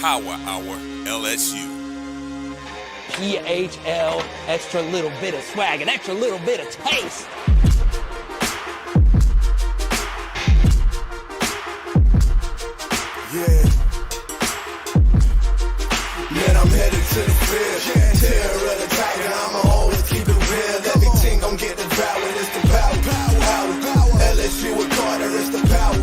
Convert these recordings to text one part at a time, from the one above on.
Power Hour LSU. PHL, extra little bit of swag, an extra little bit of taste. Yeah. Man, I'm headed to the field. Terror of the tiger, I'ma always keep it real. Everything gon' get devoured, it's the power. LSU with Carter, it's the power.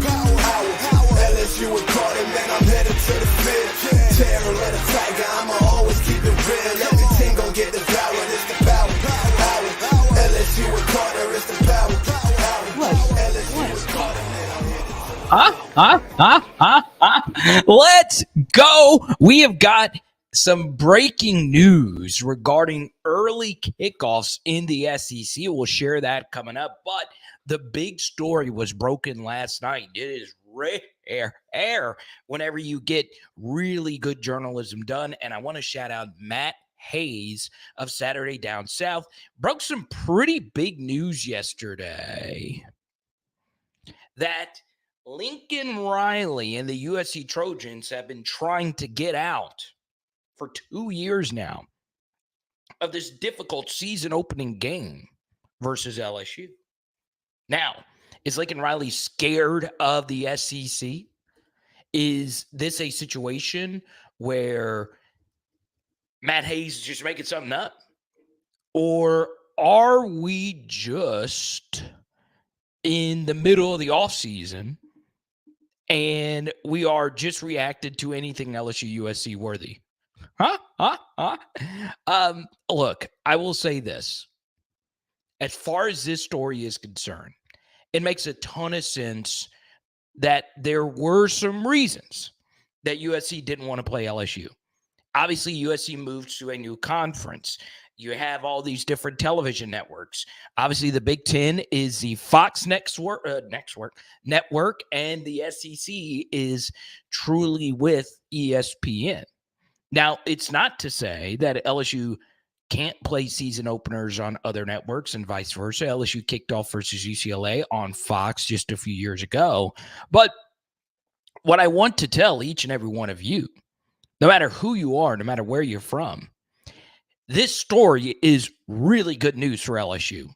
LSU with Carter, man, I'm headed to the field. Terror of the tiger, I'ma always keep it real. Everything gon' get devoured, it's the power. LSU with Carter, it's the power. LSU with Carter, man, I'm headed to the Let's go. We have got some breaking news regarding early kickoffs in the SEC. We'll share that coming up. But the big story was broken last night. It is rare whenever you get really good journalism done. And I want to shout out Matt Hayes of Saturday Down South. Broke some pretty big news yesterday that Lincoln Riley and the USC Trojans have been trying to get out for 2 years now of this difficult season opening game versus LSU. Now, is Lincoln Riley scared of the SEC? Is this a situation where Matt Hayes is just making something up? Or are we just in the middle of the offseason and we are just reacted to anything LSU USC worthy? Look, I will say this. As far as this story is concerned, it makes a ton of sense that there were some reasons that USC didn't want to play LSU. Obviously, USC moved to a new conference. You have all these different television networks. Obviously, the Big Ten is the Fox network, and the SEC is truly with ESPN. Now, it's not to say that LSU can't play season openers on other networks and vice versa. LSU kicked off versus UCLA on Fox just a few years ago. But what I want to tell each and every one of you, no matter who you are, no matter where you're from, this story is really good news for LSU.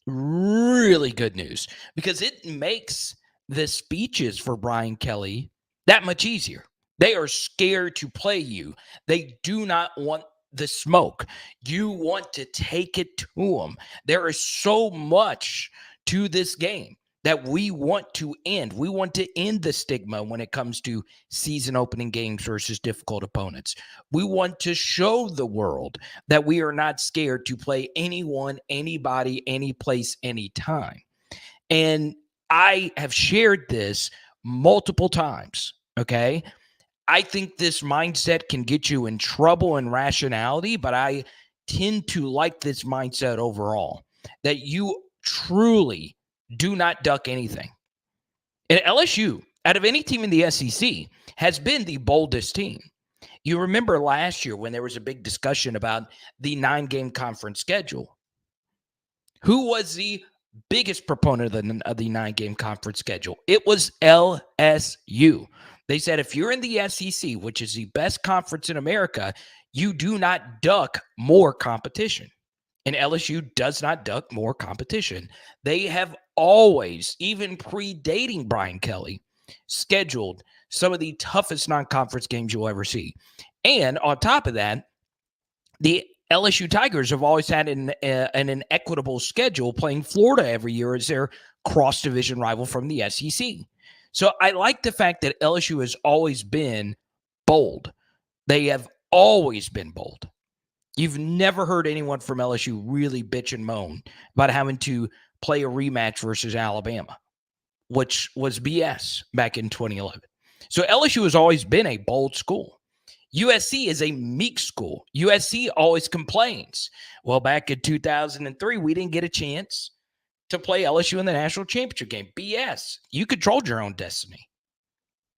Really good news, because it makes the speeches for Brian Kelly that much easier. They are scared to play you. They do not want the smoke. You want to take it to them. There is so much to this game that we want to end. We want to end the stigma when it comes to season opening games versus difficult opponents. We want to show the world that we are not scared to play anyone, anybody, any place, anytime. And I have shared this multiple times, okay? I think this mindset can get you in trouble and rationality, but I tend to like this mindset overall, that you truly do not duck anything. And LSU, out of any team in the SEC, has been the boldest team. You remember last year when there was a big discussion about the 9-game conference schedule. Who was the biggest proponent of the 9-game conference schedule? It was LSU. They said if you're in the SEC, which is the best conference in America, you do not duck more competition. And LSU does not duck more competition. They have always, even predating Brian Kelly, scheduled some of the toughest non-conference games you'll ever see. And on top of that, the LSU Tigers have always had an equitable schedule, playing Florida every year as their cross-division rival from the SEC. So I like the fact that LSU has always been bold. They have always been bold. You've never heard anyone from LSU really bitch and moan about having to play a rematch versus Alabama, which was BS back in 2011. So LSU has always been a bold school. USC is a meek school. USC always complains. Well, back in 2003, we didn't get a chance to play LSU in the national championship game. BS. You controlled your own destiny.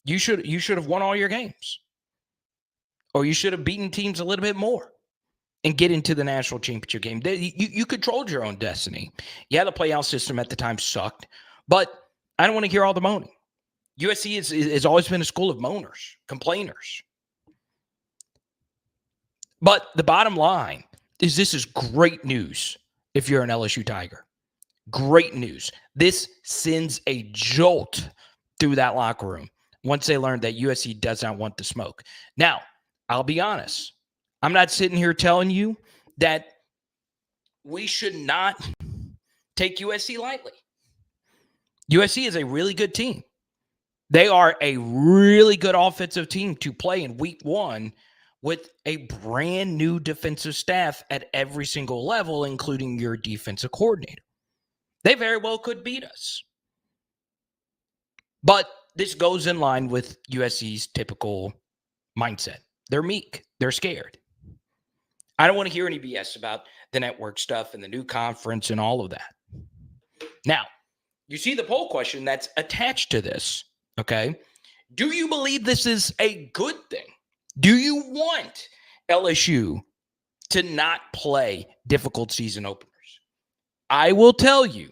You should have won all your games. Or you should have beaten teams a little bit more and get into the national championship game. You controlled your own destiny. Yeah, the playoff system at the time sucked, but I don't want to hear all the moaning. USC has always been a school of moaners, complainers. But the bottom line is this is great news if you're an LSU Tiger. Great news. This sends a jolt through that locker room once they learn that USC does not want the smoke. Now, I'll be honest. I'm not sitting here telling you that we should not take USC lightly. USC is a really good team. They are a really good offensive team to play in week one with a brand new defensive staff at every single level, including your defensive coordinator. They very well could beat us. But this goes in line with USC's typical mindset. They're meek. They're scared. I don't want to hear any BS about the network stuff and the new conference and all of that. Now, you see the poll question that's attached to this, okay? Do you believe this is a good thing? Do you want LSU to not play difficult season openers? I will tell you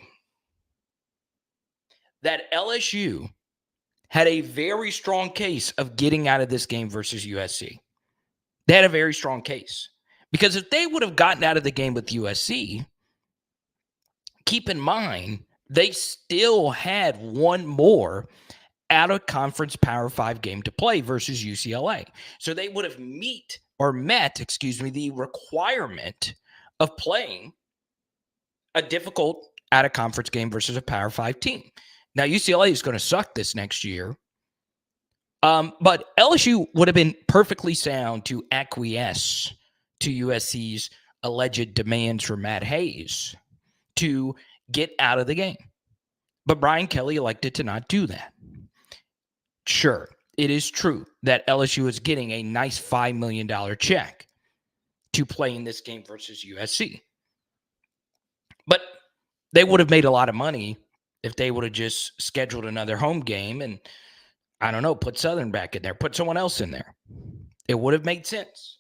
that LSU had a very strong case of getting out of this game versus USC. They had a very strong case. Because if they would have gotten out of the game with USC, keep in mind, they still had one more out-of-conference Power 5 game to play versus UCLA. So they would have met the requirement of playing a difficult out-of-conference game versus a Power 5 team. Now, UCLA is going to suck this next year. But LSU would have been perfectly sound to acquiesce to USC's alleged demands for Matt Hayes to get out of the game. But Brian Kelly elected to not do that. Sure, it is true that LSU is getting a nice $5 million check to play in this game versus USC. But they would have made a lot of money if they would have just scheduled another home game and, I don't know, put Southern back in there, put someone else in there. It would have made sense.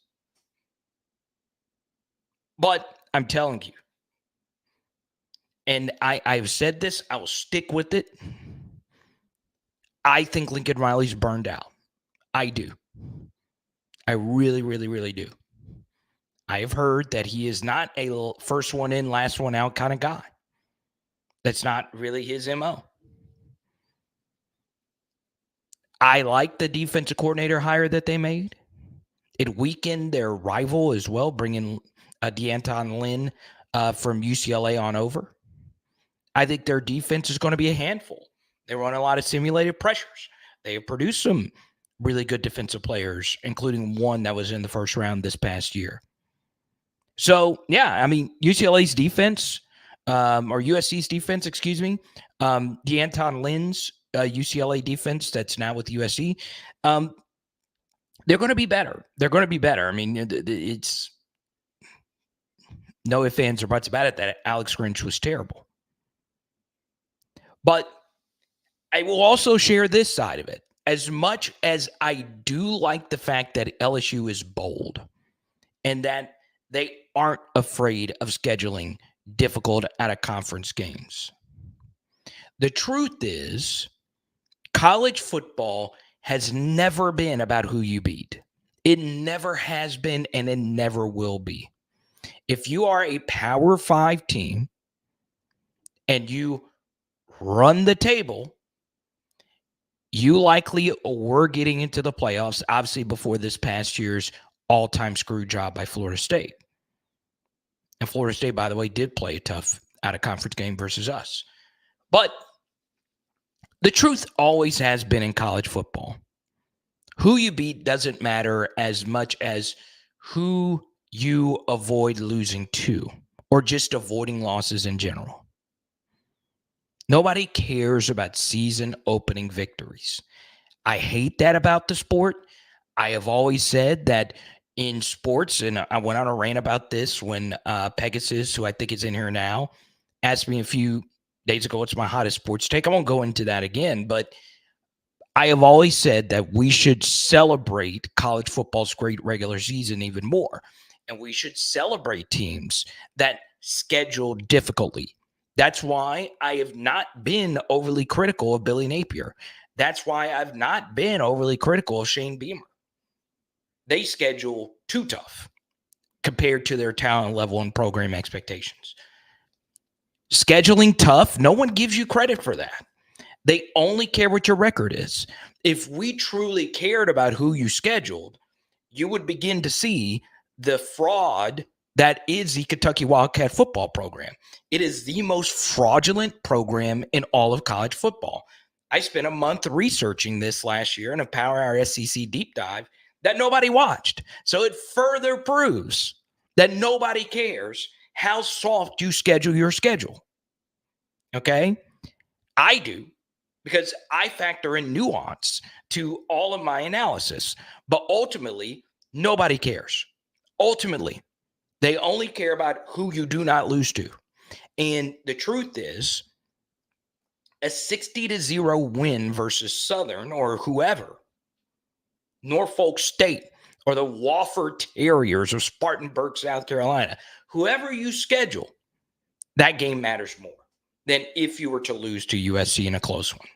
But I'm telling you, and I've said this, I will stick with it. I think Lincoln Riley's burned out. I do. I really, really, really do. I have heard that he is not a first one in, last one out kind of guy. That's not really his MO. I like the defensive coordinator hire that they made. It weakened their rival as well, bringing D'Anton Lynn from UCLA on over. I think their defense is going to be a handful. They run a lot of simulated pressures. They have produced some really good defensive players, including one that was in the first round this past year. So, yeah, I mean, UCLA's defense, or USC's defense, D'Anton Lynn's UCLA defense that's now with USC, they're going to be better. They're going to be better. I mean, it's no ifs, ands, or buts about it that Alex Grinch was terrible. But I will also share this side of it. As much as I do like the fact that LSU is bold and that they aren't afraid of scheduling difficult out-of-conference games, the truth is college football has never been about who you beat. It never has been, and it never will be. If you are a Power 5 team and you run the table, you likely were getting into the playoffs, obviously before this past year's all-time screw job by Florida State. And Florida State, by the way, did play a tough out-of-conference game versus us. But the truth always has been in college football. Who you beat doesn't matter as much as who you avoid losing to, or just avoiding losses in general. Nobody cares about season opening victories. I hate that about the sport. I have always said that in sports, and I went on a rant about this when Pegasus, who I think is in here now, asked me a few days ago, what's my hottest sports take? I won't go into that again, but I have always said that we should celebrate college football's great regular season even more. And we should celebrate teams that schedule difficultly. That's why I have not been overly critical of Billy Napier. That's why I've not been overly critical of Shane Beamer. They schedule too tough. compared to their talent level and program expectations. Scheduling tough, no one gives you credit for that. They only care what your record is. If we truly cared about who you scheduled, you would begin to see the fraud that is the Kentucky Wildcat football program. It is the most fraudulent program in all of college football. I spent a month researching this last year in a Power Hour SEC deep dive that nobody watched. So it further proves that nobody cares how soft you schedule your schedule. Okay? I do, because I factor in nuance to all of my analysis. But ultimately, nobody cares. Ultimately, they only care about who you do not lose to. And the truth is, a 60-0 win versus Southern or whoever, Norfolk State or the Wofford Terriers or Spartanburg, South Carolina, whoever you schedule, that game matters more than if you were to lose to USC in a close one.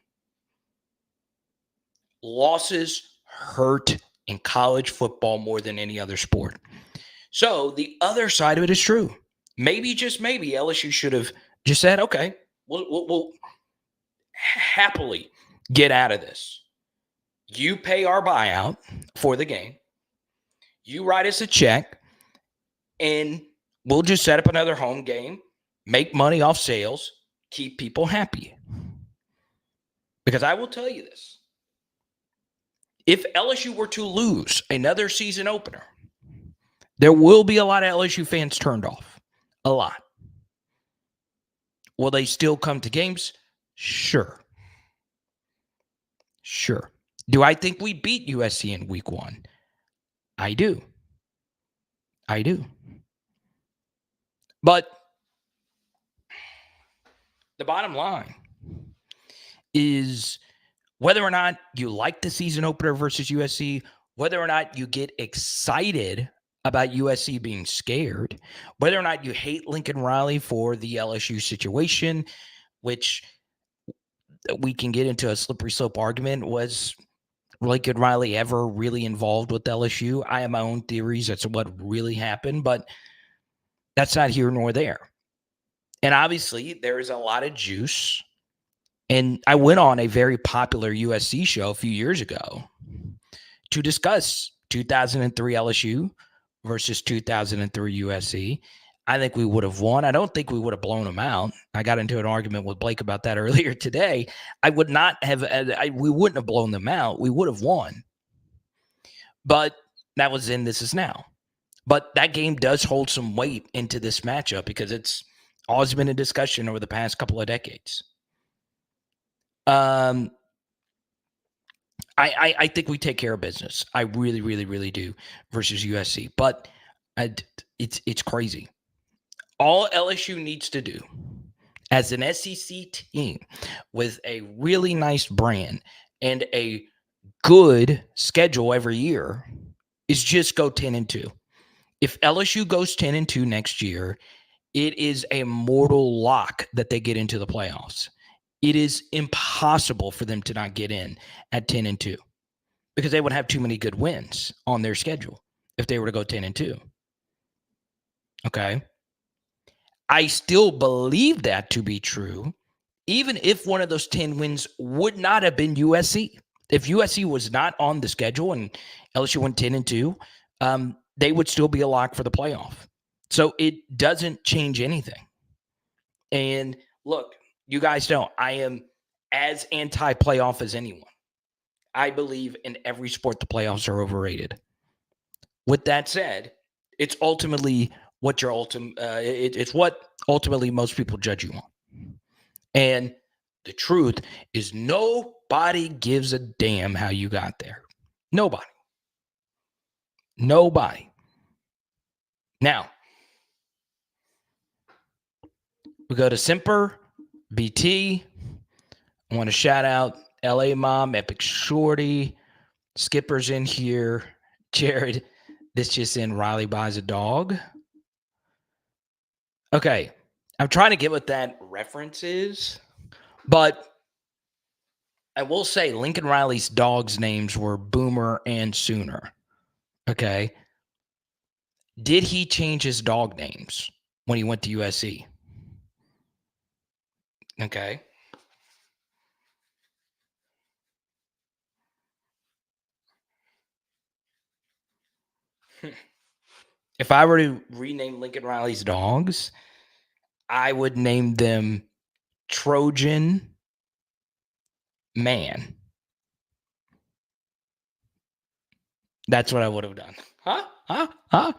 Losses hurt in college football more than any other sport. So the other side of it is true. Maybe, just maybe, LSU should have just said, okay, we'll happily get out of this. You pay our buyout for the game. You write us a check, and we'll just set up another home game, make money off sales, keep people happy. Because I will tell you this. If LSU were to lose another season opener, there will be a lot of LSU fans turned off. A lot. Will they still come to games? Sure. Sure. Do I think we beat USC in week 1? I do. I do. But the bottom line is whether or not you like the season opener versus USC, whether or not you get excited about USC being scared, whether or not you hate Lincoln Riley for the LSU situation, which we can get into a slippery slope argument. Was Lincoln Riley ever really involved with LSU? I have my own theories as to what really happened, but that's not here nor there. And obviously, there is a lot of juice. And I went on a very popular USC show a few years ago to discuss 2003 LSU versus 2003 USC. I think we would have won. I don't think we would have blown them out. I got into an argument with Blake about that earlier today. I would not have, we wouldn't have blown them out. We would have won. But that was then, this is now. But that game does hold some weight into this matchup because it's always been a discussion over the past couple of decades. I think we take care of business. I really, really, really do versus USC. But it's crazy. All LSU needs to do as an SEC team with a really nice brand and a good schedule every year is just go 10-2. If LSU goes 10-2 next year, it is a mortal lock that they get into the playoffs. It is impossible for them to not get in at 10-2 because they would have too many good wins on their schedule if they were to go 10-2. Okay. I still believe that to be true, even if one of those 10 wins would not have been USC. If USC was not on the schedule and LSU went 10-2, they would still be a lock for the playoff. So it doesn't change anything. And look, you guys know I am as anti-playoff as anyone. I believe in every sport the playoffs are overrated. With that said, it's ultimately what your it's what ultimately most people judge you on. And the truth is nobody gives a damn how you got there. Nobody. Now, we go to Semper, BT. I want to shout out LA Mom, Epic Shorty, Skipper's in here, Jared. This just in, Riley buys a dog. Okay, I'm trying to get what that reference is, but I will say Lincoln Riley's dogs' names were Boomer and Sooner. Okay, Did he change his dog names when he went to USC? Okay. If I were to rename Lincoln Riley's dogs, I would name them Trojan Man. That's what I would have done. Huh?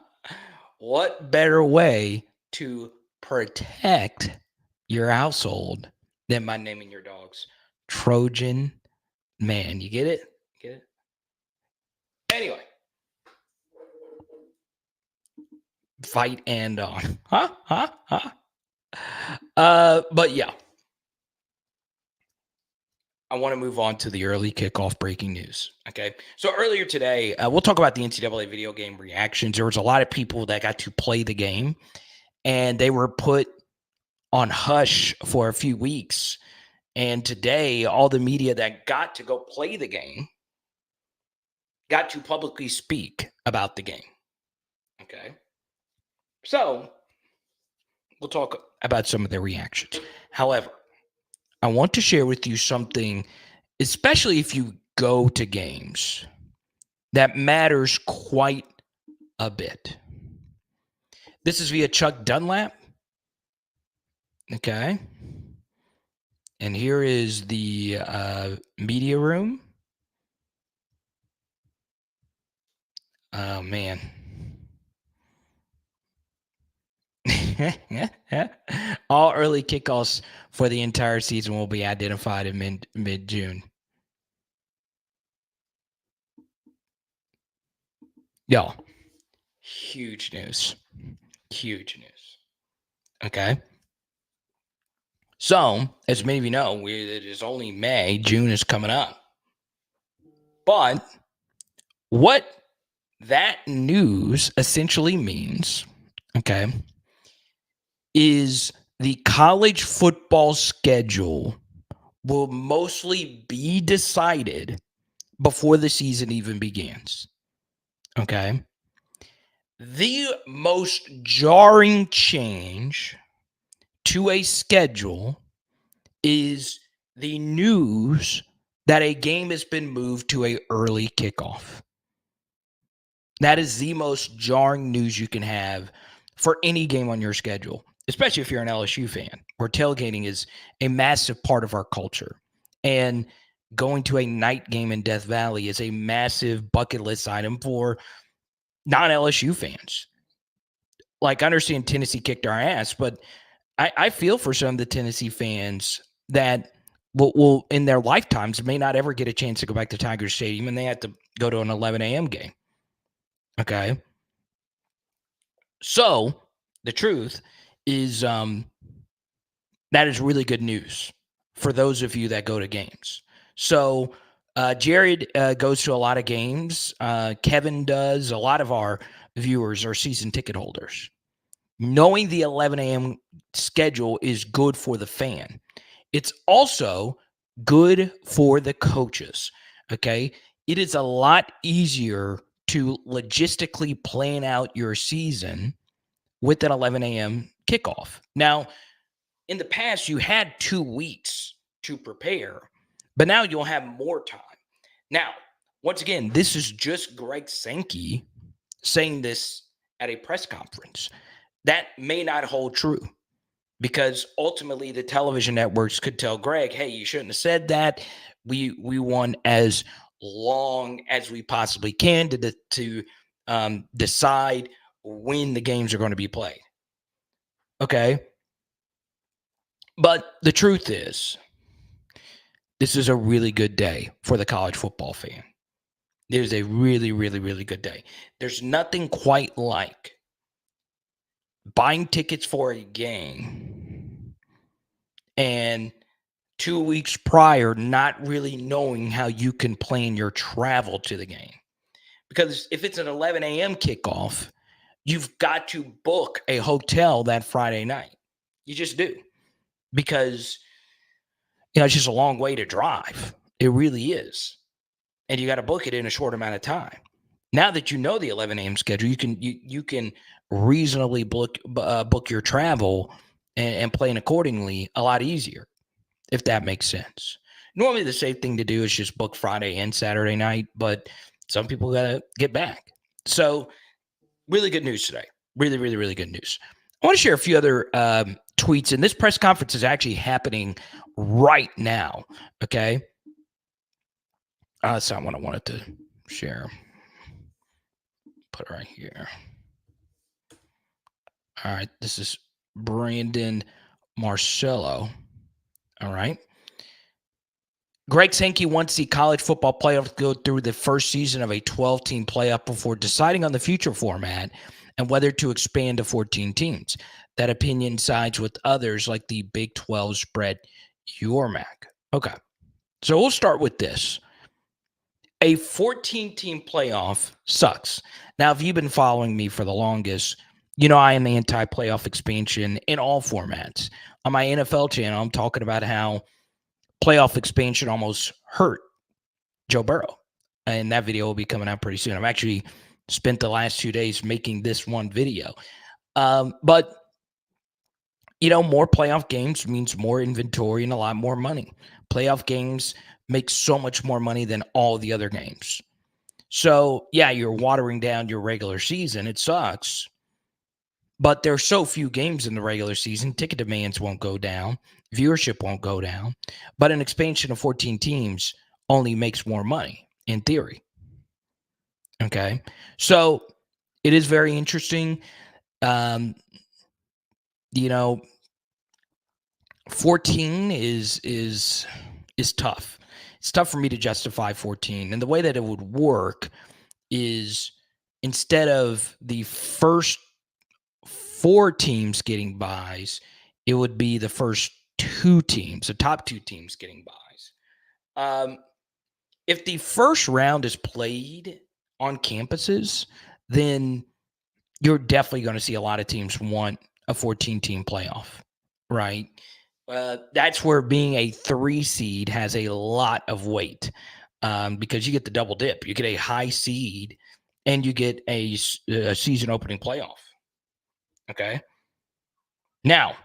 What better way to protect your household than by naming your dogs Trojan Man? You get it? Get it? Anyway. Fight and on. But yeah. I want to move on to the early kickoff breaking news. Okay. So earlier today, we'll talk about the NCAA video game reactions. There was a lot of people that got to play the game and they were put on hush for a few weeks. And today, all the media that got to go play the game got to publicly speak about the game. Okay. So we'll talk about some of their reactions. However, I want to share with you something, especially if you go to games, that matters quite a bit. This is via Chuck Dunlap. Okay. And here is the media room. Oh, man. All early kickoffs for the entire season will be identified in mid-June. Yo, huge news. Huge news. Okay. So, as many of you know, it is only May. June is coming up. But what that news essentially means, okay, is the college football schedule will mostly be decided before the season even begins. Okay. The most jarring change to a schedule is the news that a game has been moved to an early kickoff. That is the most jarring news you can have for any game on your schedule, especially if you're an LSU fan, where tailgating is a massive part of our culture. And going to a night game in Death Valley is a massive bucket list item for non-LSU fans. Like, I understand Tennessee kicked our ass, but I feel for some of the Tennessee fans that will in their lifetimes may not ever get a chance to go back to Tiger Stadium, and they have to go to an 11 a.m. game. Okay. So the truth is that is really good news for those of you that go to games. So Jared goes to a lot of games. Kevin does. A lot of our viewers are season ticket holders. Knowing the 11 a.m. schedule is good for the fan. It's also good for the coaches. Okay. It is a lot easier to logistically plan out your season with an 11 a.m. kickoff. Now, in the past, you had 2 weeks to prepare, but now you'll have more time. Now, once again, this is just Greg Sankey saying this at a press conference. That may not hold true because ultimately the television networks could tell Greg, hey, you shouldn't have said that. We want as long as we possibly can to decide when the games are going to be played. Okay. But the truth is, this is a really good day for the college football fan. It is a really, really, really good day. There's nothing quite like buying tickets for a game and 2 weeks prior not really knowing how you can plan your travel to the game. Because if it's an 11 a.m. kickoff, you've got to book a hotel that Friday night. You just do. Because, it's just a long way to drive. It really is. And you got to book it in a short amount of time. Now that you know the 11 a.m. schedule, you can reasonably book your travel and plan accordingly a lot easier, if that makes sense. Normally, the safe thing to do is just book Friday and Saturday night, but some people got to get back. So, really good news today. Really, really, really good news. I want to share a few other tweets, and this press conference is actually happening right now. Okay. That's not what I wanted to share. Put it right here. All right. This is Brandon Marcello. All right. Greg Sankey wants the college football playoff to go through the first season of a 12-team playoff before deciding on the future format and whether to expand to 14 teams. That opinion sides with others like the Big 12 spread Yormac. Okay. So we'll start with this. A 14-team playoff sucks. Now, if you've been following me for the longest, you know I am anti-playoff expansion in all formats. On my NFL channel, I'm talking about how playoff expansion almost hurt Joe Burrow. And that video will be coming out pretty soon. I've actually spent the last 2 days making this one video. But, you know, more playoff games means more inventory and a lot more money. Playoff games make so much more money than all the other games. So, yeah, you're watering down your regular season. It sucks. But there's so few games in the regular season, ticket demands won't go down, viewership won't go down. But an expansion of 14 teams only makes more money, in theory. Okay? So it is very interesting. You know, 14 is tough. It's tough for me to justify 14. And the way that it would work is instead of the first 4 teams getting buys, it would be the first 2 teams, the top 2 teams getting buys. If the first round is played on campuses, then you're definitely going to see a lot of teams want a 14-team playoff, right? That's where being a 3 seed has a lot of weight because you get the double dip. You get a high seed and you get a season opening playoff. Okay. Now,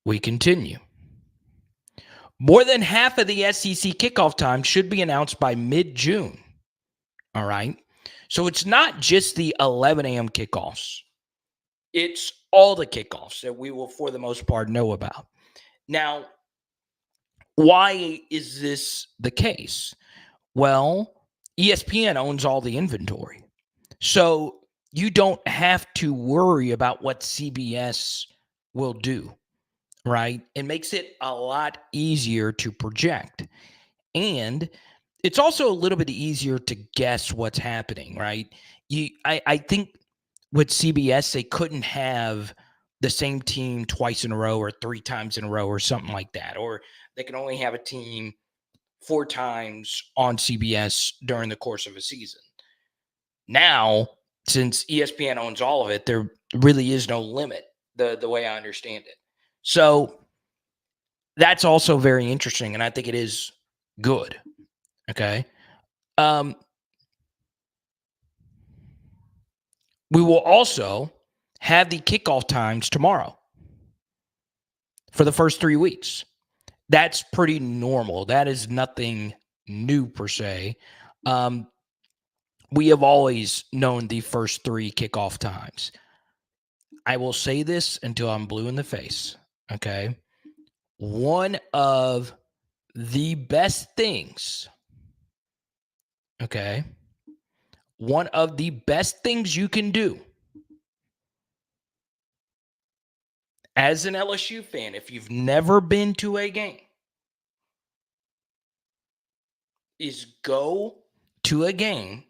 we continue. More than half of the SEC kickoff time should be announced by mid-June. All right. So it's not just the 11 a.m. kickoffs. It's all the kickoffs that we will, for the most part, know about. Now, why is this the case? Well, ESPN owns all the inventory. So you don't have to worry about what CBS will do, right? It makes it a lot easier to project. And it's also a little bit easier to guess what's happening, right? I think with CBS, they couldn't have the same team twice in a row or 3 times in a row or something like that. Or they can only have a team 4 times on CBS during the course of a season. Now, since ESPN owns all of it, there really is no limit, the way I understand it. So that's also very interesting, and I think it is good. Okay. We will also have the kickoff times tomorrow for the first 3 weeks. That's pretty normal. That is nothing new per se. We have always known the first 3 kickoff times. I will say this until I'm blue in the face. Okay. One of the best things, okay, one of the best things you can do as an LSU fan, if you've never been to a game, is go to a game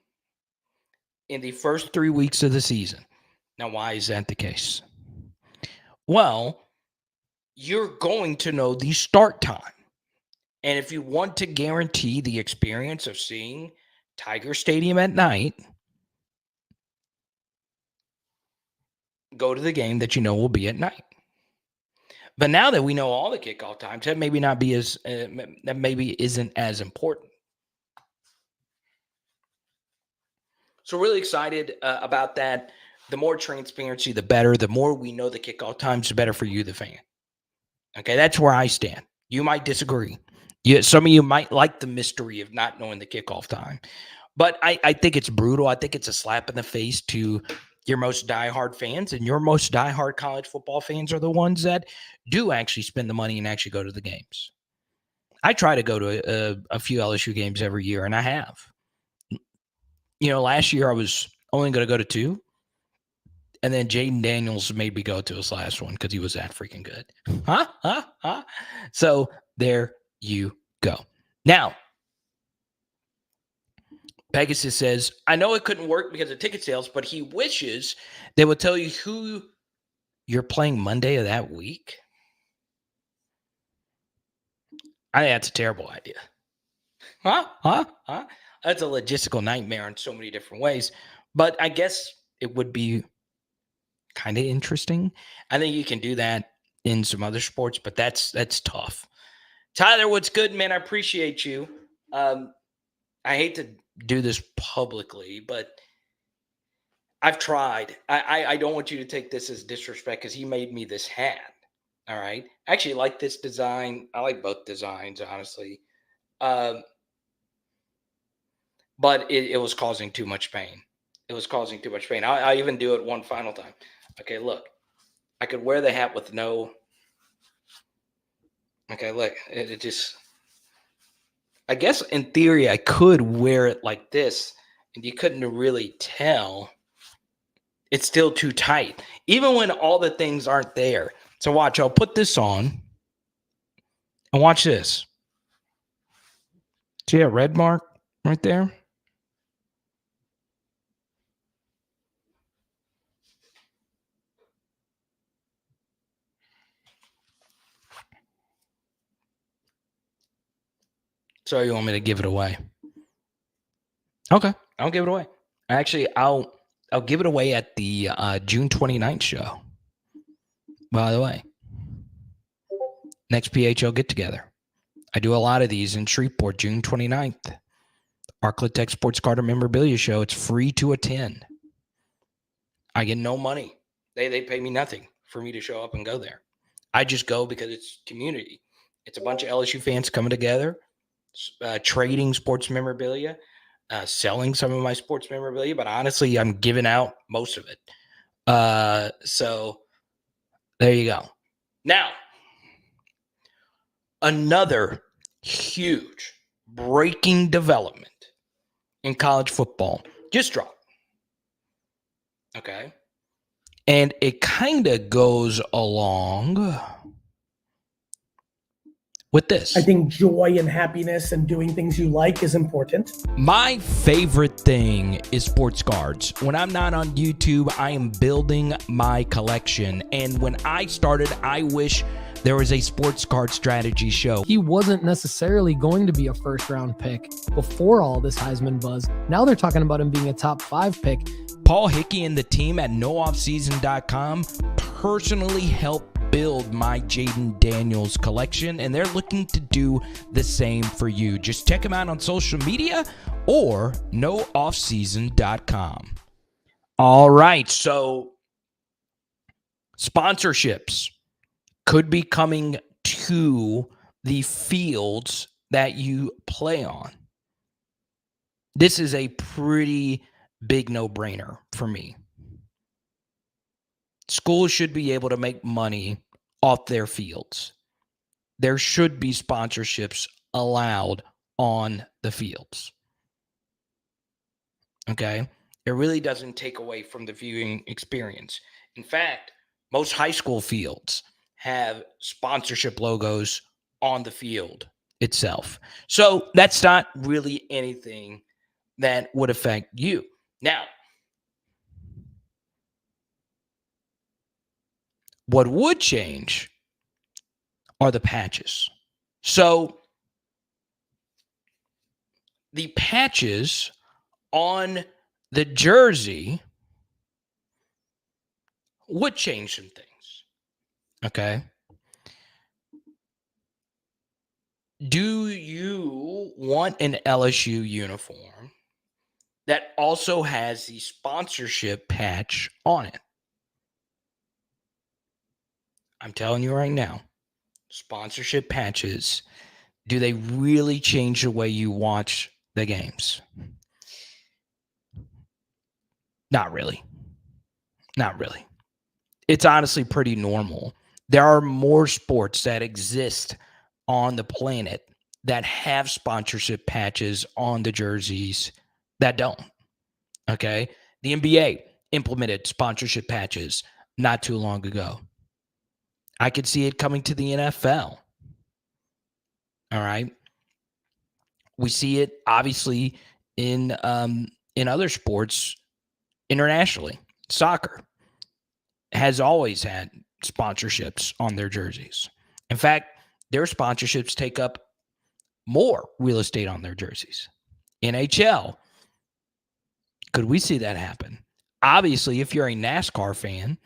in the first 3 weeks of the season. Now, why is that the case? Well, you're going to know the start time. And if you want to guarantee the experience of seeing Tiger Stadium at night, go to the game that you know will be at night. But now that we know all the kickoff times, that maybe not be as that maybe isn't as important. So really excited about that. The more transparency, the better. The more we know the kickoff times, the better for you, the fan. Okay, that's where I stand. You might disagree. Some of you might like the mystery of not knowing the kickoff time. But I think it's brutal. I think it's a slap in the face to your most diehard fans, and your most diehard college football fans are the ones that do actually spend the money and actually go to the games. I try to go to a few LSU games every year, and I have. Last year I was only going to go to 2, and then Jaden Daniels made me go to his last one because he was that freaking good. So there you go. Now, Pegasus says, I know it couldn't work because of ticket sales, but he wishes they would tell you who you're playing Monday of that week. I think that's a terrible idea. That's a logistical nightmare in so many different ways. But I guess it would be kind of interesting. I think you can do that in some other sports, but that's tough. Tyler, what's good, man? I appreciate you. I hate to do this publicly, but I've tried. I don't want you to take this as disrespect because he made me this hat. All right. I actually like this design. I like both designs, honestly. But it was causing too much pain. It was causing too much pain. I even do it one final time. Okay, look. I could wear the hat with no. Okay, look. It just. I guess in theory I could wear it like this, and you couldn't really tell. It's still too tight, even when all the things aren't there. So watch, I'll put this on, and watch this. See a red mark right there? So you want me to give it away? Okay, I'll give it away. Actually, I'll give it away at the June 29th show. By the way, next PHL get together. I do a lot of these in Shreveport, June 29th. Arclitect Sports Card and Memorabilia Show. It's free to attend. I get no money. They pay me nothing for me to show up and go there. I just go because it's community. It's a bunch of LSU fans coming together, trading sports memorabilia, selling some of my sports memorabilia, but honestly, I'm giving out most of it. So there you go. Now, another huge breaking development in college football just dropped. Okay. And it kind of goes along with this. I think joy and happiness and doing things you like is important. My favorite thing is sports cards. When I'm not on YouTube, I am building my collection. And when I started, I wish there was a sports card strategy show. He wasn't necessarily going to be a first-round pick before all this Heisman buzz. Now they're talking about him being a top 5 pick. Paul Hickey and the team at nooffseason.com personally helped build my Jaden Daniels collection, and they're looking to do the same for you. Just check them out on social media or nooffseason.com. All right, so sponsorships could be coming to the fields that you play on. This is a pretty big no-brainer for me. Schools should be able to make money off their fields. There should be sponsorships allowed on the fields. Okay? It really doesn't take away from the viewing experience. In fact, most high school fields have sponsorship logos on the field itself. So that's not really anything that would affect you. Now, what would change are the patches. So the patches on the jersey would change some things. Okay. Do you want an LSU uniform that also has the sponsorship patch on it. I'm telling you right now, sponsorship patches, do they really change the way you watch the games? Not really. Not really. It's honestly pretty normal. There are more sports that exist on the planet that have sponsorship patches on the jerseys that don't. Okay. The NBA implemented sponsorship patches not too long ago. I could see it coming to the NFL. All right. We see it obviously in other sports internationally. Soccer has always had sponsorships on their jerseys. In fact, their sponsorships take up more real estate on their jerseys. NHL, could we see that happen? Obviously, if you're a NASCAR fan,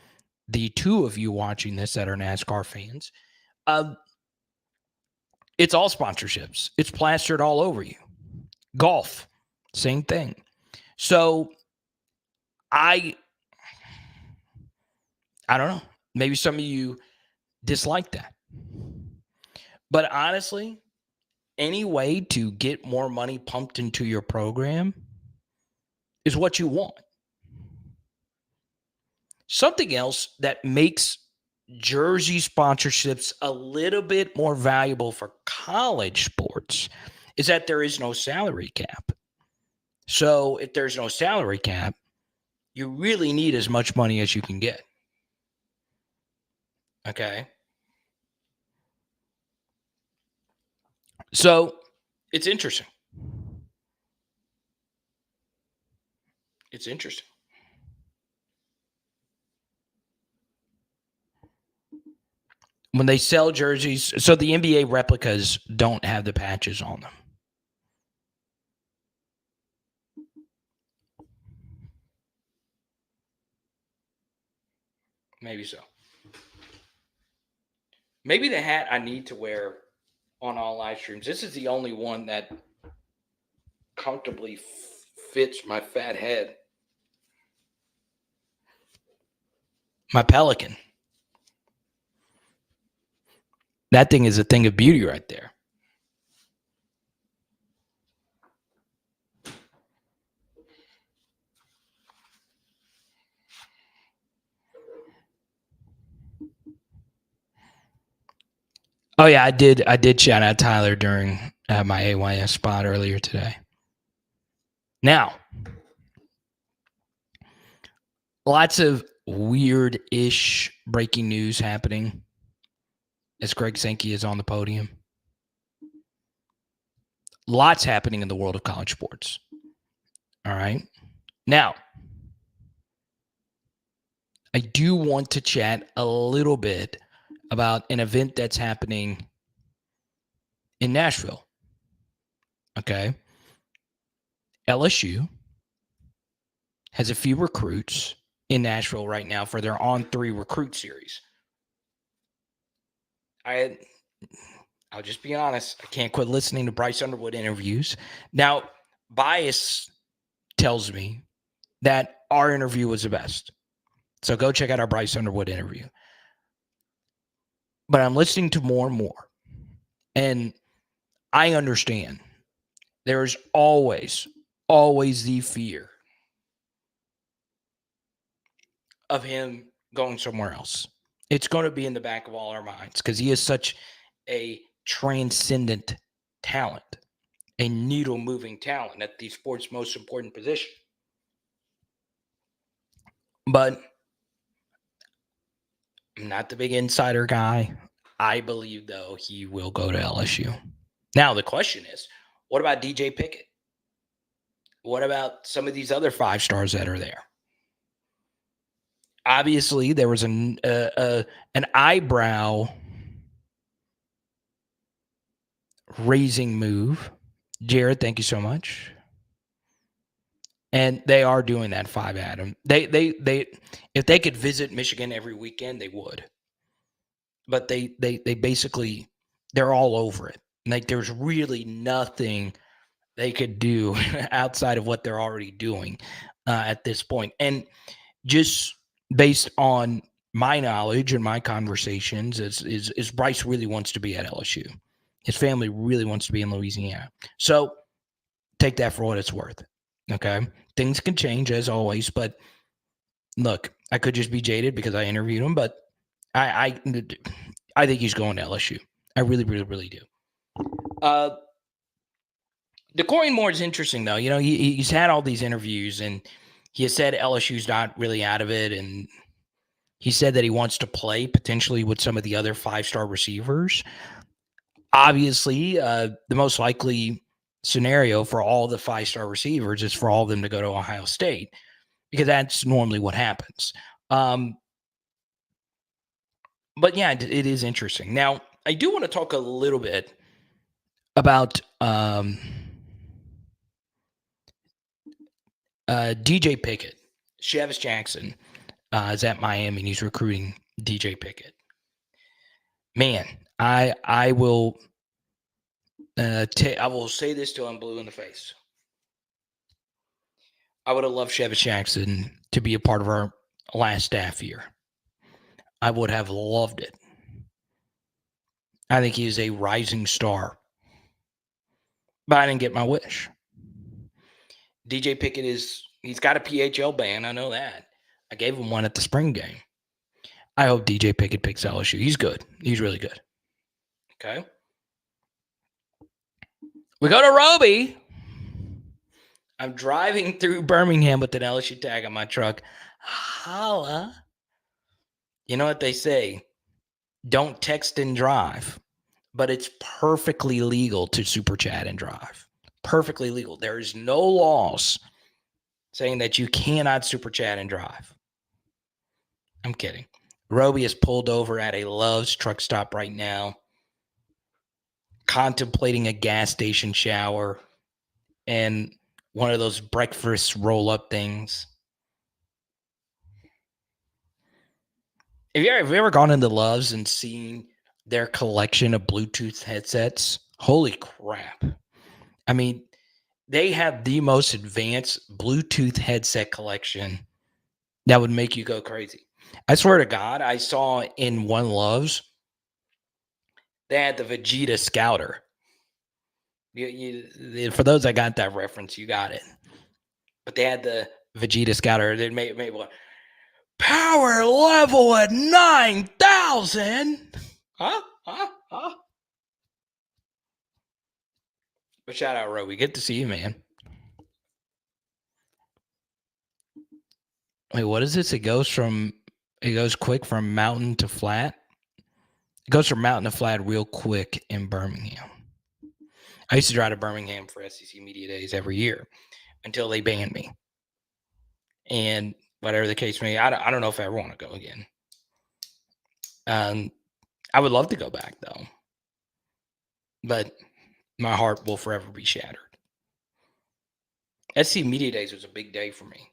the two of you watching this that are NASCAR fans, it's all sponsorships. It's plastered all over you. Golf, same thing. So I don't know. Maybe some of you dislike that. But honestly, any way to get more money pumped into your program is what you want. Something else that makes jersey sponsorships a little bit more valuable for college sports is that there is no salary cap. So if there's no salary cap, you really need as much money as you can get. Okay. So it's interesting. It's interesting. When they sell jerseys, so the NBA replicas don't have the patches on them. Maybe so. Maybe the hat I need to wear on all live streams. This is the only one that comfortably fits my fat head. My Pelican. That thing is a thing of beauty right there. Oh yeah, I did shout out Tyler during my AYS spot earlier today. Now, lots of weird-ish breaking news happening as Greg Sankey is on the podium. Lots happening in the world of college sports. All right. Now, I do want to chat a little bit about an event that's happening in Nashville. Okay. LSU has a few recruits in Nashville right now for their On-3 recruit series. I'll just be honest. I can't quit listening to Bryce Underwood interviews. Now, bias tells me that our interview was the best. So go check out our Bryce Underwood interview. But I'm listening to more and more. And I understand there's always the fear of him going somewhere else. It's going to be in the back of all our minds because he is such a transcendent talent, a needle-moving talent at the sport's most important position. But I'm not the big insider guy. I believe, though, he will go to LSU. Now, the question is, what about DJ Pickett? What about some of these other 5 stars that are there? Obviously, there was an eyebrow-raising move. Jared, thank you so much. And they are doing that 5 Adam. They if they could visit Michigan every weekend, they would. But they basically they're all over it. Like there's really nothing they could do outside of what they're already doing at this point. And just based on my knowledge and my conversations, is Bryce really wants to be at LSU. His family really wants to be in Louisiana. So take that for what it's worth. Okay. Things can change as always, but look, I could just be jaded because I interviewed him, but I think he's going to LSU. I really, really, really do. DeCorian Moore is interesting, though. You know, he's had all these interviews, and he has said LSU's not really out of it, and he said that he wants to play potentially with some of the other five-star receivers. Obviously, the most likely scenario for all the five-star receivers is for all of them to go to Ohio State, because that's normally what happens. But yeah, it is interesting. Now, I do want to talk a little bit about DJ Pickett. Chavis Jackson is at Miami, and he's recruiting DJ Pickett. Man, I will I will say this till I'm blue in the face. I would have loved Chavis Jackson to be a part of our last staff year. I would have loved it. I think he is a rising star. But I didn't get my wish. DJ Pickett he's got a PHL ban. I know that. I gave him one at the spring game. I hope DJ Pickett picks LSU. He's good. He's really good. Okay. We go to Roby. I'm driving through Birmingham with an LSU tag on my truck. Holla. You know what they say? Don't text and drive. But it's perfectly legal to super chat and drive. Perfectly legal. There is no laws saying that you cannot super chat and drive. I'm kidding. Roby is pulled over at a Love's truck stop right now, contemplating a gas station shower and one of those breakfast roll-up things. Have you ever gone into Love's and seen their collection of Bluetooth headsets? Holy crap. I mean, they have the most advanced Bluetooth headset collection that would make you go crazy. I swear to God, I saw in one Love's, they had the Vegeta Scouter. For those that got that reference, you got it. But they had the Vegeta Scouter. They made one. Power level at 9,000. Huh? But shout out, Roby. Good to see you, man. Wait, what is this? It goes quick from mountain to flat. It goes from mountain to flat real quick in Birmingham. I used to drive to Birmingham for SEC Media Days every year until they banned me. And whatever the case may be, I don't know if I ever want to go again. I would love to go back, though. But my heart will forever be shattered. SEC Media Days was a big day for me.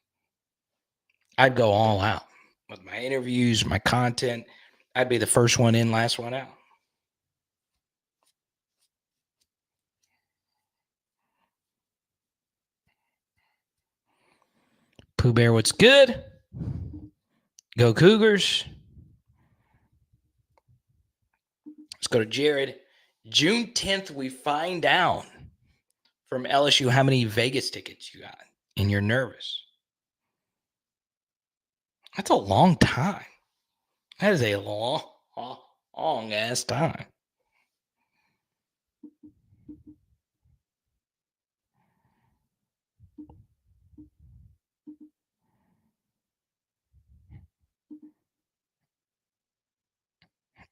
I'd go all out with my interviews, my content. I'd be the first one in, last one out. Pooh Bear, what's good? Go Cougars. Let's go to Jared. June 10th, we find out from LSU how many Vegas tickets you got, and you're nervous. That's a long time. That is a long ass time.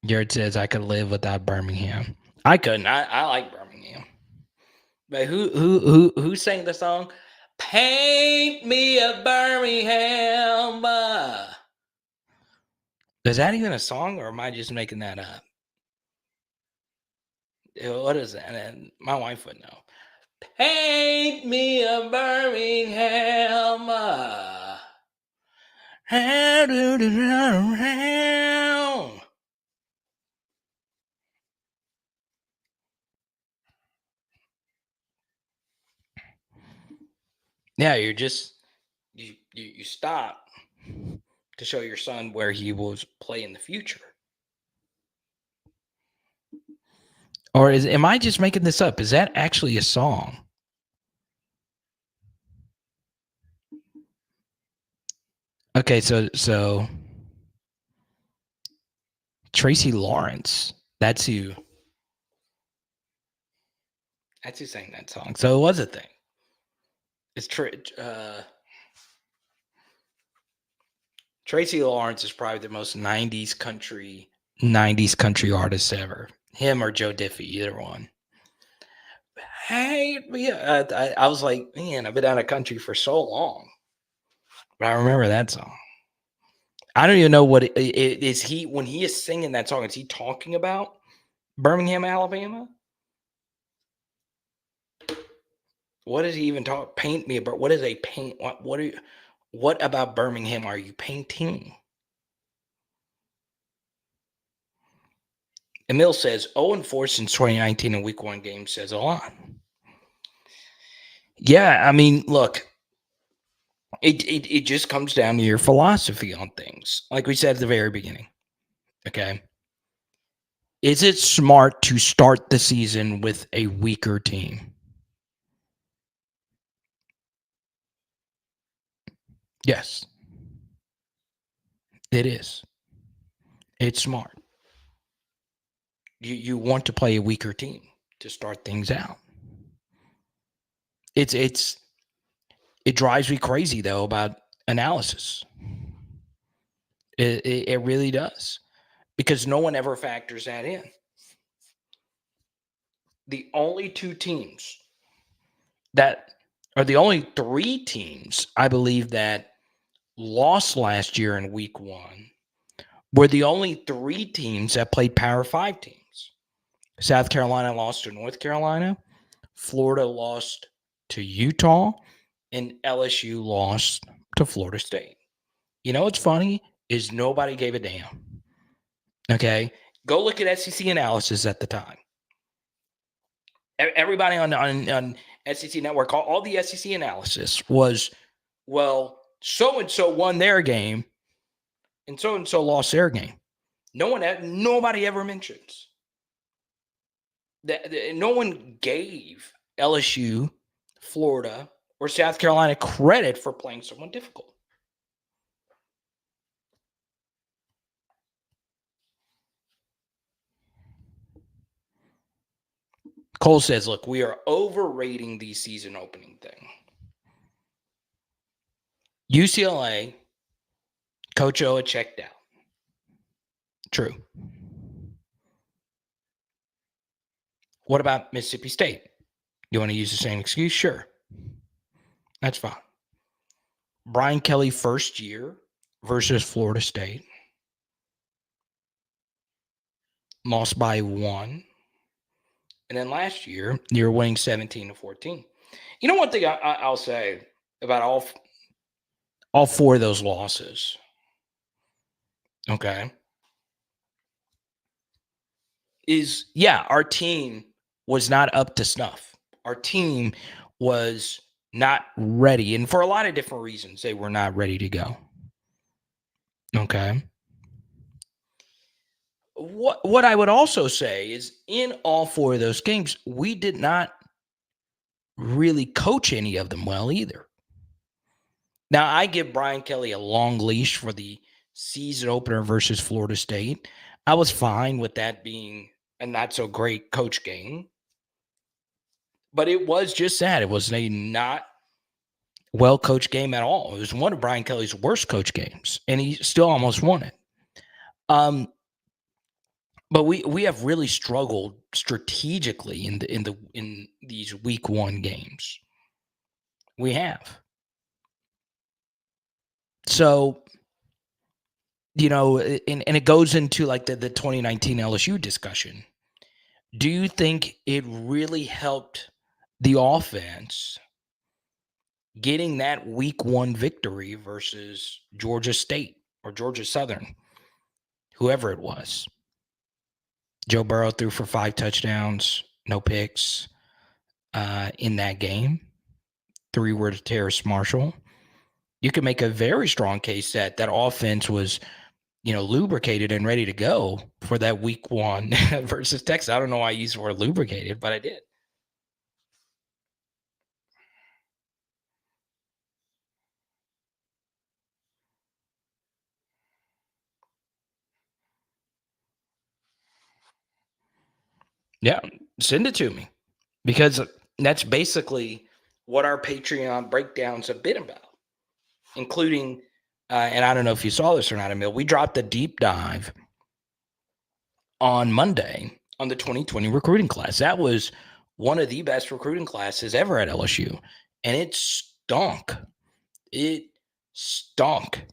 Jared says I could live without Birmingham. I couldn't. I like Birmingham. But who sang the song? Paint me a Birmingham. Is that even a song, or am I just making that up? What is that? And my wife would know. Paint me a Birmingham. Yeah, you're just you stop to show your son where he will play in the future. Or am I just making this up? Is that actually a song? Okay, so Tracy Lawrence, that's who sang that song. So it was a thing. It's Tracy Lawrence is probably the most 90s country artist ever. Him or Joe Diffie, either one. Hey, yeah, I was like, man, I've been out of country for so long, but I remember that song. I don't even know what is he when he is singing that song. Is he talking about Birmingham, Alabama? What is he even talk? Paint me about what is a paint? What about Birmingham are you painting? Emil says 0-4 since 2019 in week 1 game says a lot. Yeah, I mean, look, it just comes down to your philosophy on things. Like we said at the very beginning. Okay. Is it smart to start the season with a weaker team? Yes. It is. It's smart. You want to play a weaker team to start things out. It drives me crazy though about analysis. It really does, because no one ever factors that in. The only 2 teams that are the only 3 teams I believe that lost last year in week 1 were the only 3 teams that played Power 5 teams. South Carolina lost to North Carolina, Florida lost to Utah, and LSU lost to Florida State. You know what's funny is nobody gave a damn. Okay? Go look at SEC analysis at the time. Everybody on SEC Network, all the SEC analysis was, well, so-and-so won their game and so-and-so lost their game. Nobody ever mentions that. No one gave LSU, Florida, or South Carolina credit for playing someone difficult. Cole says, look, we are overrating the season opening thing. UCLA, Coach Oa checked out. True. What about Mississippi State? You want to use the same excuse? Sure. That's fine. Brian Kelly first year versus Florida State. Lost by 1. And then last year, you're winning 17-14. You know, one thing I'll say about all 4 of those losses, okay, is, yeah, our team was not up to snuff. Our team was not ready. And for a lot of different reasons, they were not ready to go. Okay. What I would also say is in all 4 of those games, we did not really coach any of them well either. Now, I give Brian Kelly a long leash for the season opener versus Florida State. I was fine with that being a not so great coach game. But it was just that. It was a not well-coached game at all. It was one of Brian Kelly's worst coach games, and he still almost won it. But we have really struggled strategically in these week 1 games. We have. So, you know, and it goes into like the 2019 LSU discussion. Do you think it really helped the offense getting that week 1 victory versus Georgia State or Georgia Southern, whoever it was? Joe Burrow threw for 5 touchdowns, no picks in that game. 3 were to Terrace Marshall, you could make a very strong case that that offense was, lubricated and ready to go for that week 1 versus Texas. I don't know why I used the word lubricated, but I did. Yeah, send it to me because that's basically what our Patreon breakdowns have been about, including, and I don't know if you saw this or not, Emil, we dropped a deep dive on Monday on the 2020 recruiting class. That was one of the best recruiting classes ever at LSU, and it stunk. It stunk.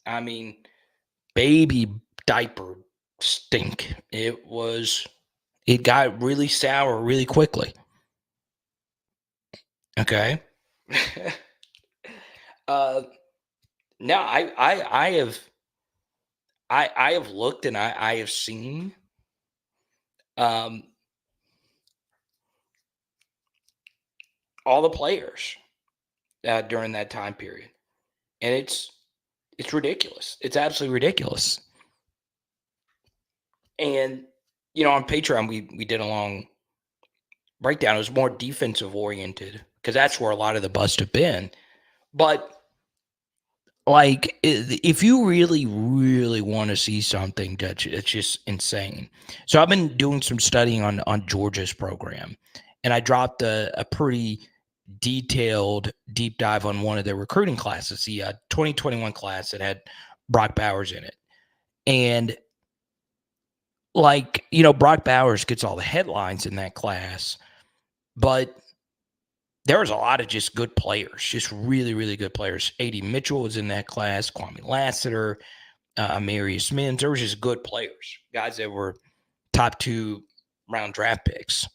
I mean, baby diaper stink. It got really sour really quickly. Okay. Now I have looked and I have seen all the players during that time period, and it's ridiculous. It's absolutely ridiculous. And on Patreon we did a long breakdown. It was more defensive oriented because that's where a lot of the busts have been. But like, if you really, really want to see something that's just insane. So I've been doing some studying on Georgia's program, and I dropped a pretty detailed deep dive on one of their recruiting classes, the 2021 class that had Brock Bowers in it. And like, Brock Bowers gets all the headlines in that class, but there was a lot of just good players, just really, really good players. A.D. Mitchell was in that class, Kwame Lassiter, Amarius Mims. There were just good players, guys that were top 2 round draft picks.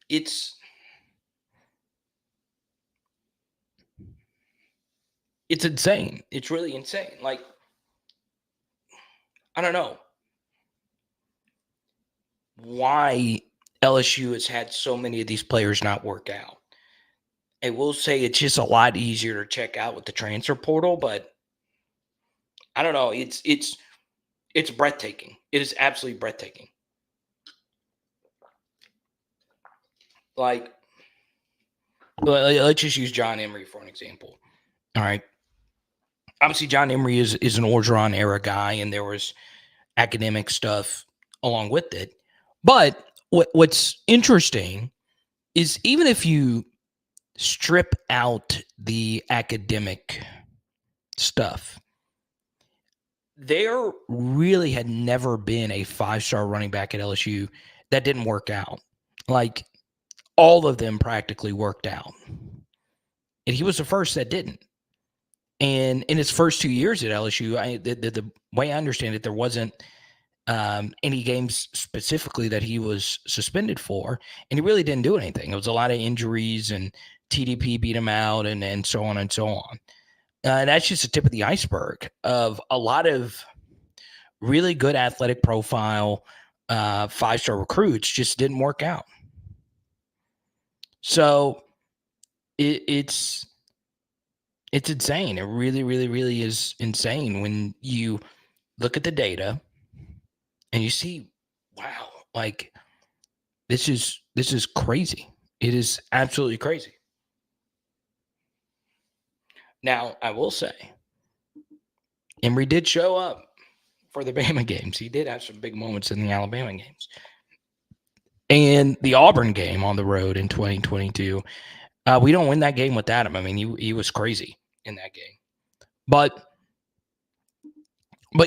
It's insane. It's really insane. Like, I don't know why LSU has had so many of these players not work out. I will say it's just a lot easier to check out with the transfer portal, but I don't know. It's breathtaking. It is absolutely breathtaking. Like, let's just use John Emery for an example. All right. Obviously, John Emery is an Orgeron era guy, and there was academic stuff along with it. But what's interesting is even if you strip out the academic stuff, there really had never been a 5-star running back at LSU that didn't work out. Like, all of them practically worked out. And he was the first that didn't. And in his first 2 years at LSU, the way I understand it, there wasn't any games specifically that he was suspended for, and he really didn't do anything. It was a lot of injuries, and TDP beat him out, and so on and so on. That's just the tip of the iceberg of a lot of really good athletic profile 5-star recruits just didn't work out. So it's insane. It really, really, really is insane when you look at the data and you see, wow, like this is crazy. It is absolutely crazy. Now, I will say, Emory did show up for the Bama games. He did have some big moments in the Alabama games. And the Auburn game on the road in 2022, we don't win that game without him. I mean, he was crazy in that game. But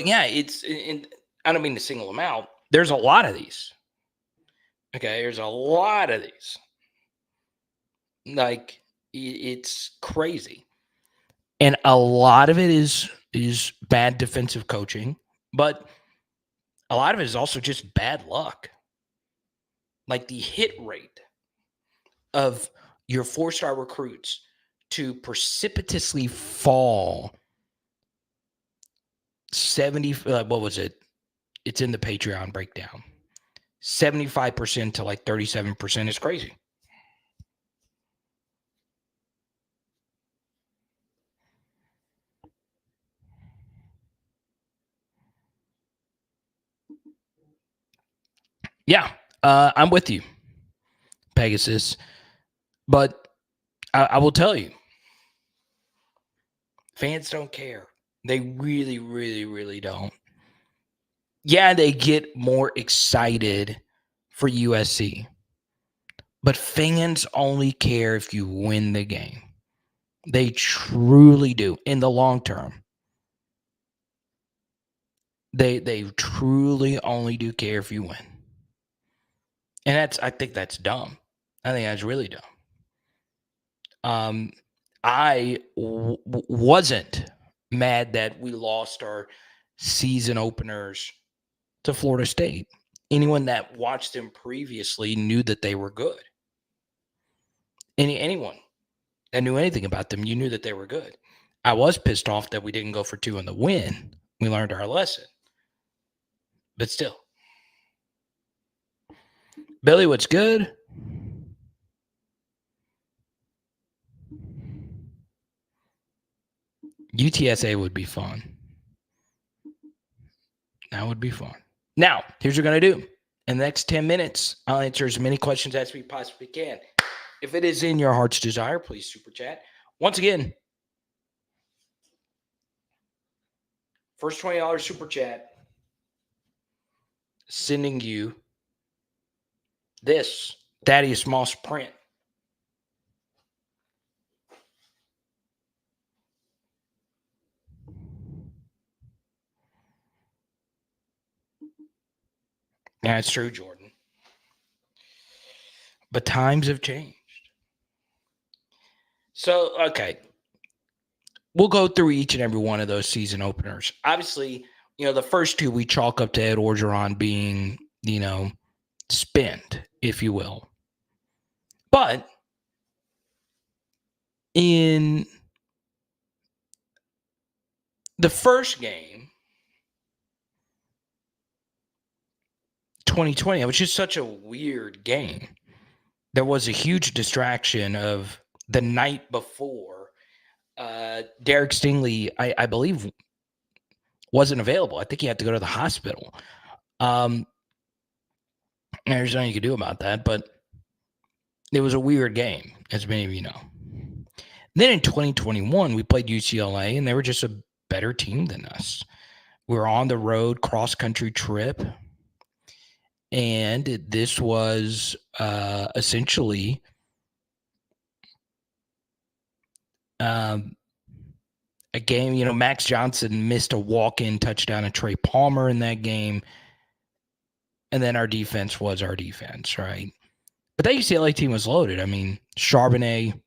yeah, I don't mean to single them out. There's a lot of these. Okay, there's a lot of these. Like, it's crazy. And a lot of it is bad defensive coaching, but a lot of it is also just bad luck. Like, the hit rate of your 4-star recruits to precipitously fall 70, what was it? It's in the Patreon breakdown. 75% to like 37% is crazy. Yeah, I'm with you, Pegasus. But I will tell you, fans don't care. They really, really, really don't. Yeah, they get more excited for USC, but fans only care if you win the game. They truly do in the long term. They truly only do care if you win. And I think that's dumb. I think that's really dumb. I wasn't mad that we lost our season openers to Florida State. Anyone that watched them previously knew that they were good. Anyone that knew anything about them, you knew that they were good. I was pissed off that we didn't go for 2 in the win. We learned our lesson. But still. Billy, what's good? UTSA would be fun. That would be fun. Now, here's what we're going to do. In the next 10 minutes, I'll answer as many questions as we possibly can. If it is in your heart's desire, please super chat. Once again, first $20 super chat, sending you this Thaddeus Moss print. That's true, Jordan. But times have changed. So, okay. We'll go through each and every one of those season openers. Obviously, the first 2 we chalk up to Ed Orgeron being, spent, if you will. But in the first game, 2020, it was just such a weird game. There was a huge distraction of the night before. Derek Stingley, I believe, wasn't available. I think he had to go to the hospital. There's nothing you could do about that, but it was a weird game, as many of you know. Then in 2021, we played UCLA, and they were just a better team than us. We were on the road, cross-country trip, and this was essentially a game. Max Johnson missed a walk-in touchdown at Trey Palmer in that game, and then our defense was our defense, right? But that UCLA team was loaded. I mean, Charbonnet,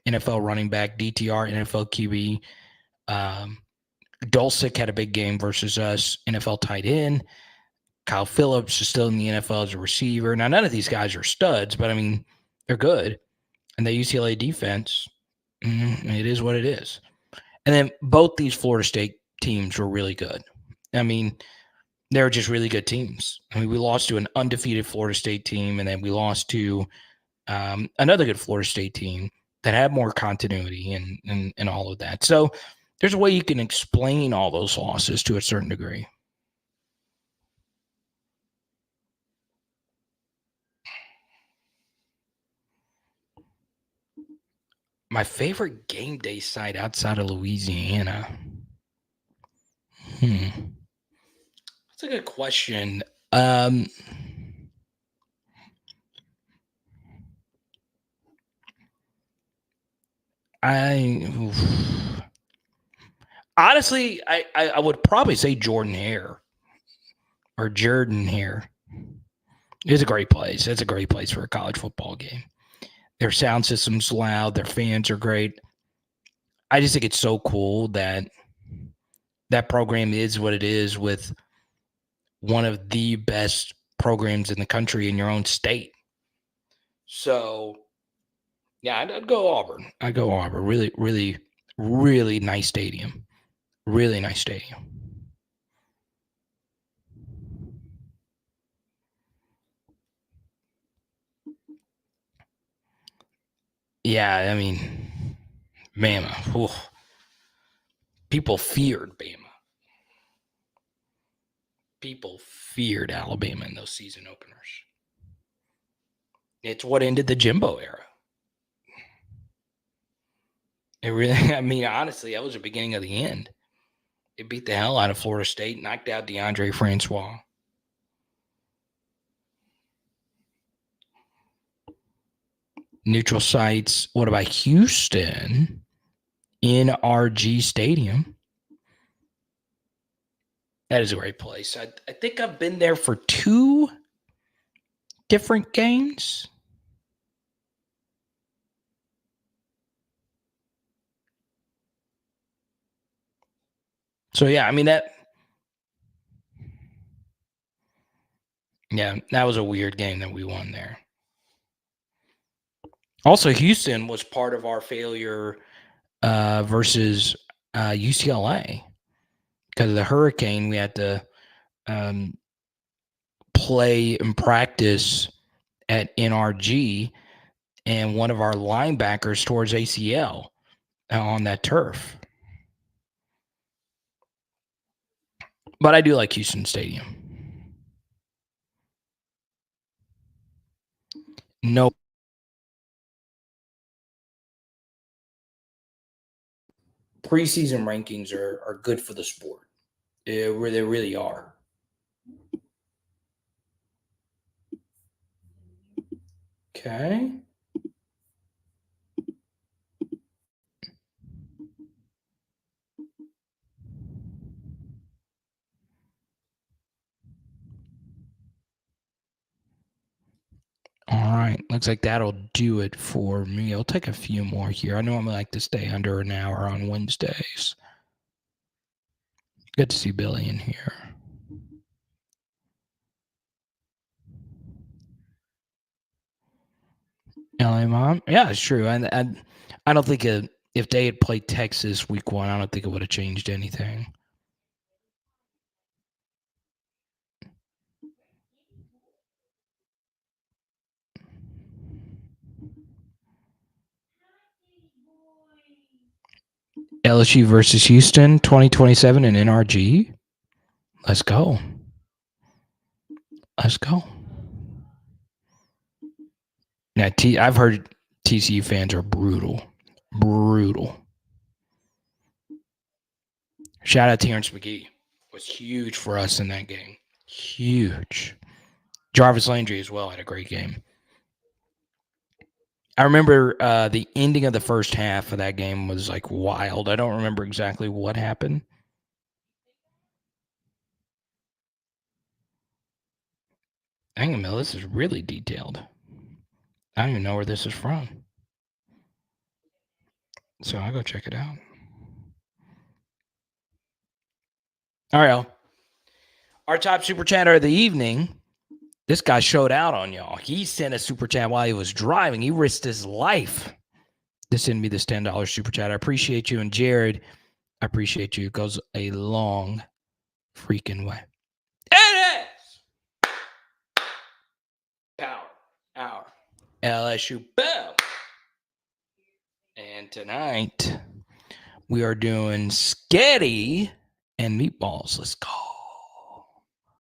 NFL running back, DTR, NFL QB. Dulcich had a big game versus us, NFL tight end. Kyle Phillips is still in the NFL as a receiver. Now, none of these guys are studs, but, I mean, they're good. And the UCLA defense, it is what it is. And then both these Florida State teams were really good. I mean, they were just really good teams. I mean, we lost to an undefeated Florida State team, and then we lost to another good Florida State team that had more continuity and all of that. So there's a way you can explain all those losses to a certain degree. My favorite game day site outside of Louisiana. That's a good question. Honestly, I would probably say Jordan Hare or Jordan Hare. It's a great place. It's a great place for a college football game. Their sound system's loud. Their fans are great. I just think it's so cool that that program is what it is with one of the best programs in the country in your own state. So, yeah, I'd go Auburn. I'd go Auburn. Really, really, really nice stadium. Really nice stadium. Yeah, I mean, Bama. Oof. People feared Bama. People feared Alabama in those season openers. It's what ended the Jimbo era. It really, I mean, honestly, that was the beginning of the end. It beat the hell out of Florida State, knocked out DeAndre Francois. Neutral sites. What about Houston? NRG Stadium. That is a great place. I think I've been there for 2 different games. So, yeah, I mean, that was a weird game that we won there. Also, Houston was part of our failure versus UCLA. Because of the hurricane, we had to play and practice at NRG, and one of our linebackers towards ACL on that turf. But I do like Houston Stadium. No. Preseason rankings are good for the sport. They really are. Okay. All right. Looks like that'll do it for me. I'll take a few more here. I normally like to stay under an hour on Wednesdays. Good to see Billy in here. LA Mom? Yeah, it's true. And I don't think if they had played Texas week 1, I don't think it would have changed anything. LSU versus Houston, 2027 in NRG. Let's go. Let's go. Now, I've heard TCU fans are brutal. Brutal. Shout out to Terrence McGee. Was huge for us in that game. Huge. Jarvis Landry as well had a great game. I remember the ending of the first half of that game was like wild. I don't remember exactly what happened. Hang on, this is really detailed. I don't even know where this is from. So I'll go check it out. All right, y'all. Our top super chatter of the evening. This guy showed out on y'all. He sent a super chat while he was driving. He risked his life to send me this $10 super chat. I appreciate you. And Jared, I appreciate you. It goes a long freaking way. It is Power Hour LSU. Boom. And tonight we are doing spaghetti and meatballs. Let's go.